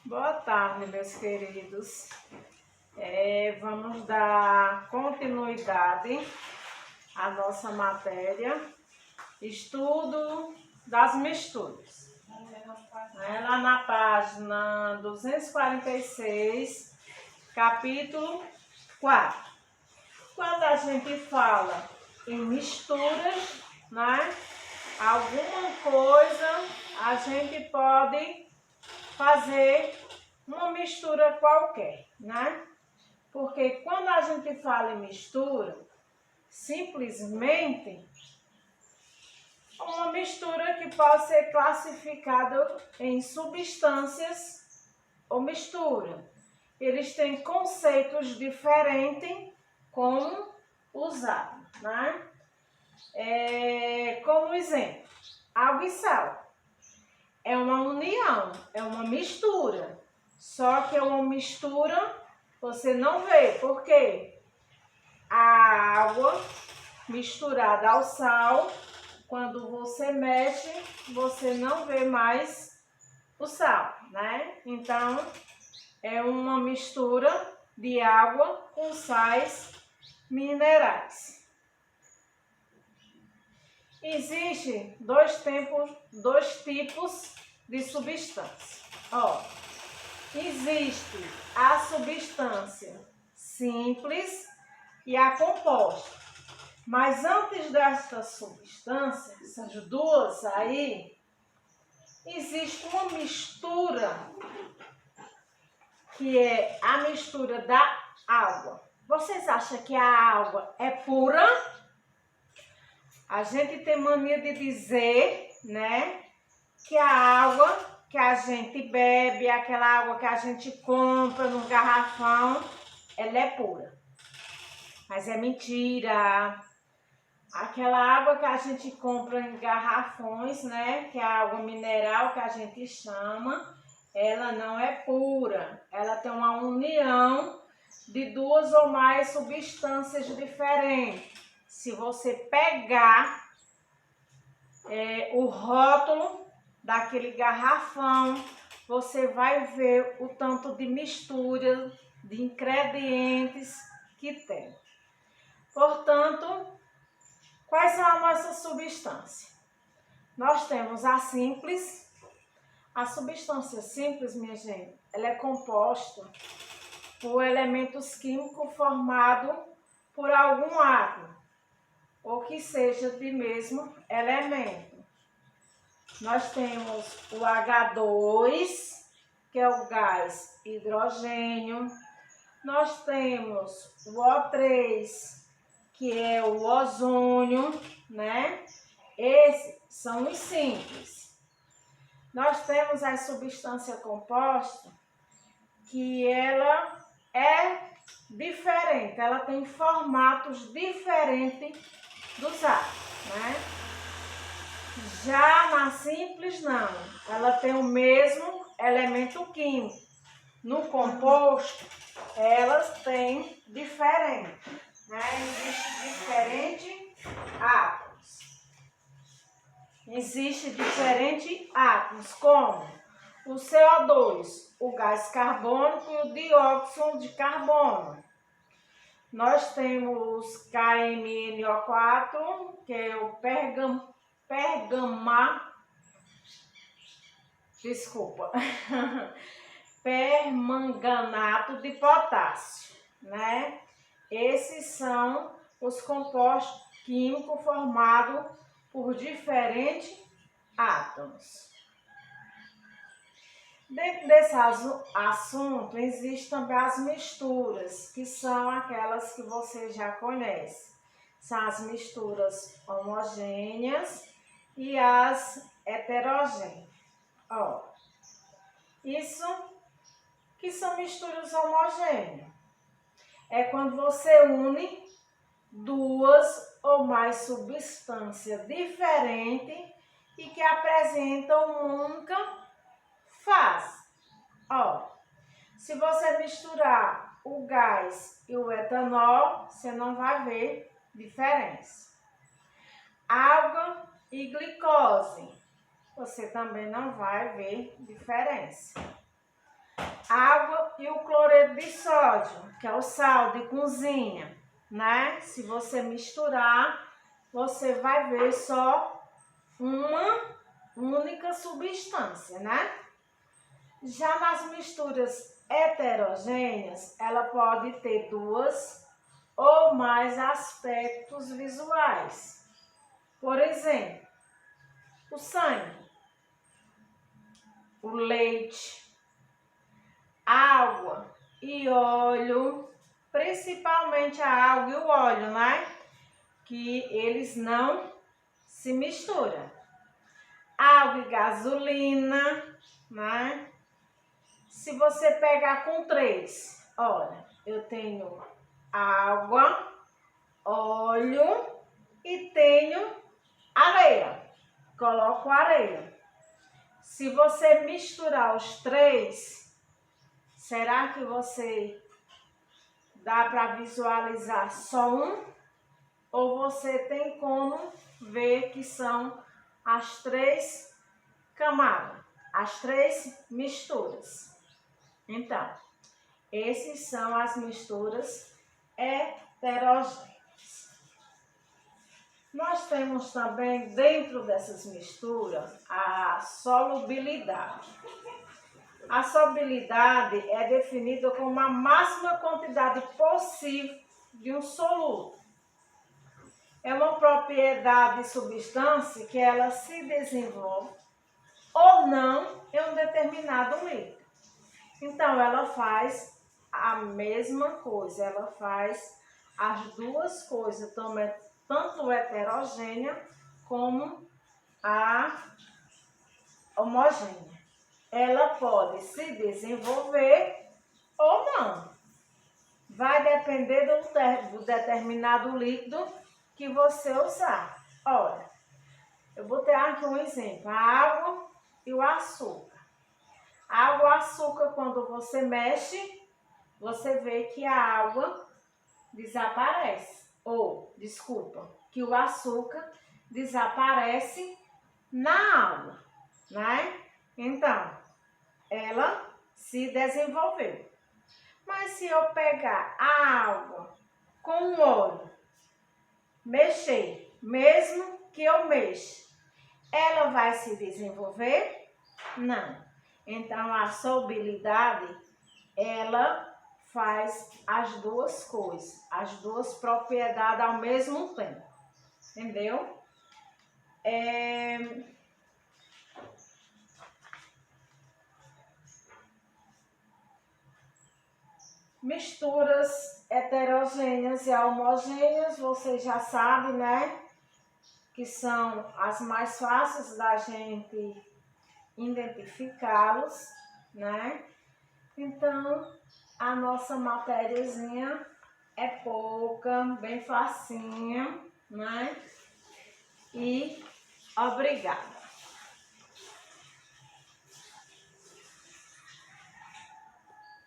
Boa tarde, meus queridos. Vamos dar continuidade à nossa matéria, estudo das misturas. Lá na página 246, capítulo 4. Quando a gente fala em misturas, né, alguma coisa a gente pode fazer uma mistura qualquer, né? Porque quando a gente fala em mistura, simplesmente uma mistura que pode ser classificada em substâncias ou mistura. Eles têm conceitos diferentes como usar, né? Como exemplo, água e sal. É uma união, é uma mistura. Só que é uma mistura, você não vê. Por quê? A água misturada ao sal, quando você mexe, você não vê mais o sal, né? Então, é uma mistura de água com sais minerais. Existem dois tipos de substância. Existe a substância simples e a composta. Mas antes dessas substâncias, essas duas aí, existe uma mistura que é a mistura da água. Vocês acham que a água é pura? A gente tem mania de dizer, né, que a água que a gente bebe, aquela água que a gente compra num garrafão, ela é pura. Mas é mentira. Aquela água que a gente compra em garrafões, né, que é a água mineral que a gente chama, ela não é pura. Ela tem uma união de duas ou mais substâncias diferentes. Se você pegar o rótulo daquele garrafão, você vai ver o tanto de mistura de ingredientes que tem. Portanto, quais são as nossas substâncias? Nós temos a simples. A substância simples, minha gente, ela é composta por elementos químicos formados por algum átomo, ou que seja de mesmo elemento. Nós temos o H2, que é o gás hidrogênio. Nós temos o O3, que é o ozônio, né? Esses são os simples. Nós temos a substância composta, que ela é diferente, ela tem formatos diferentes dos átomos, né? Já na simples, não. Ela tem o mesmo elemento químico. No composto, elas têm diferente, né? Existem diferentes átomos. Existem diferentes átomos, como o CO2, o gás carbônico e o dióxido de carbono. Nós temos KMNO4, que é o permanganato de potássio, né? Esses são os compostos químicos formados por diferentes átomos. Dentro desse assunto, existem também as misturas, que são aquelas que você já conhece. São as misturas homogêneas e as heterogêneas. Isso que são misturas homogêneas. É quando você une duas ou mais substâncias diferentes e que apresentam uma única fase. Se você misturar o gás e o etanol, você não vai ver diferença. Água e glicose, você também não vai ver diferença. água e o cloreto de sódio, que é o sal de cozinha, né? Se você misturar, você vai ver só uma única substância, né? Já nas misturas heterogêneas, ela pode ter duas ou mais aspectos visuais. Por exemplo, o sangue, o leite, água e óleo, principalmente a água e o óleo, né? Que eles não se misturam. Água e gasolina, né? Se você pegar com 3, olha, eu tenho água, óleo e tenho areia. Coloco areia. Se você misturar os 3, será que você dá para visualizar só um? Ou você tem como ver que são as 3 camadas, as 3 misturas? Então, essas são as misturas heterogêneas. Nós temos também, dentro dessas misturas, a solubilidade. A solubilidade é definida como a máxima quantidade possível de um soluto. É uma propriedade de substância que ela se desenvolve ou não em um determinado líquido. Então, ela faz a mesma coisa, ela faz as duas coisas, tanto heterogênea como a homogênea. Ela pode se desenvolver ou não. Vai depender do determinado líquido que você usar. Olha, eu vou ter aqui um exemplo, a água e o açúcar. A água e o açúcar, quando você mexe, você vê que a água desaparece. Ou, desculpa, que o açúcar desaparece na água, né? Então, ela se desenvolveu. Mas se eu pegar a água com o óleo, mexer, mesmo que eu mexa, ela vai se desenvolver? Não. Então, a solubilidade, ela faz as duas coisas, as duas propriedades ao mesmo tempo. Entendeu? Misturas heterogêneas e homogêneas, vocês já sabem, né? Que são as mais fáceis da gente identificá-los, né? Então, a nossa matériazinha é pouca, bem facinha, né? E obrigada.